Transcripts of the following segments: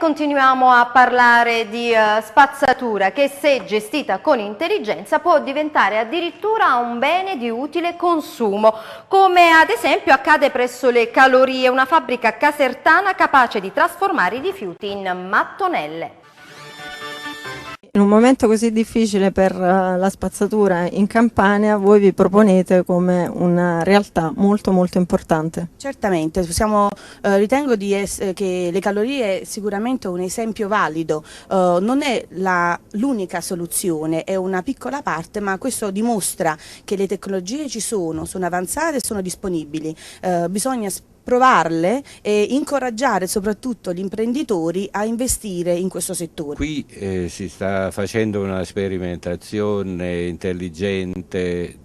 continuiamo a parlare di spazzatura che, se gestita con intelligenza, può diventare addirittura un bene di utile consumo, come ad esempio accade presso le Calorie, una fabbrica casertana capace di trasformare i rifiuti in mattonelle. In un momento così difficile per la spazzatura in Campania, voi vi proponete come una realtà molto importante. Certamente, ritengo che le Calorie è sicuramente un esempio valido, non è l'unica soluzione, è una piccola parte, ma questo dimostra che le tecnologie ci sono avanzate e sono disponibili, bisogna provarle e incoraggiare soprattutto gli imprenditori a investire in questo settore. Qui si sta facendo una sperimentazione intelligente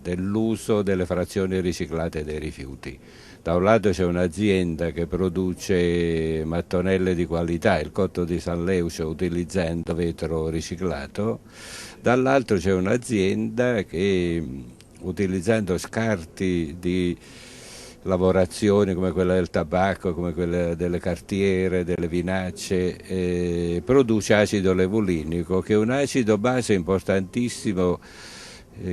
dell'uso delle frazioni riciclate dei rifiuti. Da un lato c'è un'azienda che produce mattonelle di qualità, il Cotto di San Leucio, utilizzando vetro riciclato, dall'altro c'è un'azienda che, utilizzando scarti di lavorazioni come quella del tabacco, come quella delle cartiere, delle vinacce, produce acido levulinico, che è un acido base importantissimo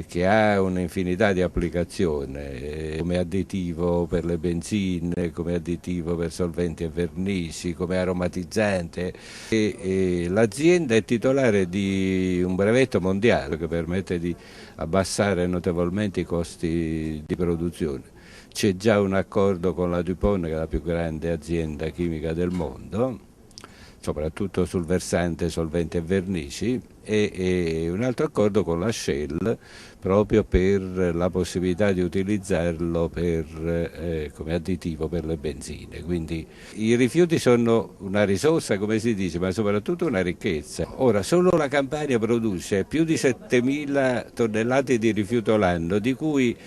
che ha un'infinità di applicazioni, come additivo per le benzine, come additivo per solventi e vernici, come aromatizzante. L'azienda è titolare di un brevetto mondiale che permette di abbassare notevolmente i costi di produzione. C'è già un accordo con la DuPont, che è la più grande azienda chimica del mondo, soprattutto sul versante solventi e vernici, e un altro accordo con la Shell proprio per la possibilità di utilizzarlo come additivo per le benzine. Quindi i rifiuti sono una risorsa, come si dice, ma soprattutto una ricchezza. Ora, solo la Campania produce più di 7.000 tonnellate di rifiuto l'anno, di cui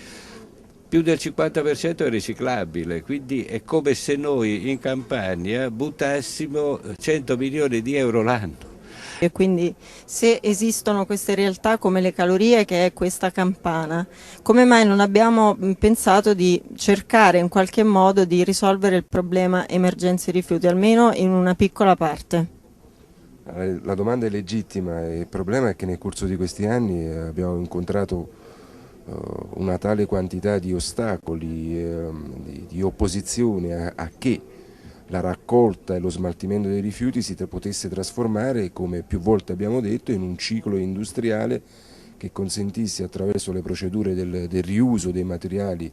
più del 50% è riciclabile, quindi è come se noi in Campania buttassimo 100 milioni di euro l'anno. E quindi, se esistono queste realtà come le Calorie, che è questa campana, come mai non abbiamo pensato di cercare in qualche modo di risolvere il problema emergenze rifiuti, almeno in una piccola parte? La domanda è legittima, il problema è che nel corso di questi anni abbiamo incontrato una tale quantità di ostacoli, di opposizione a che la raccolta e lo smaltimento dei rifiuti si potesse trasformare, come più volte abbiamo detto, in un ciclo industriale che consentisse, attraverso le procedure del riuso dei materiali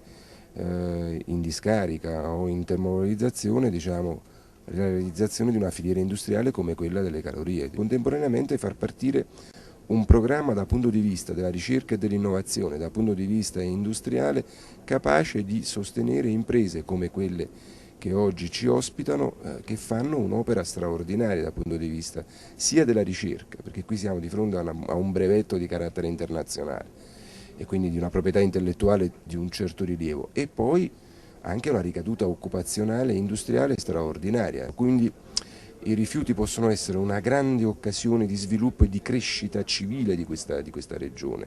in discarica o in termovalorizzazione, diciamo, la realizzazione di una filiera industriale come quella delle Calorie. Contemporaneamente far partire un programma dal punto di vista della ricerca e dell'innovazione, dal punto di vista industriale, capace di sostenere imprese come quelle che oggi ci ospitano, che fanno un'opera straordinaria dal punto di vista sia della ricerca, perché qui siamo di fronte a un brevetto di carattere internazionale e quindi di una proprietà intellettuale di un certo rilievo, e poi anche una ricaduta occupazionale e industriale straordinaria. Quindi i rifiuti possono essere una grande occasione di sviluppo e di crescita civile di questa regione.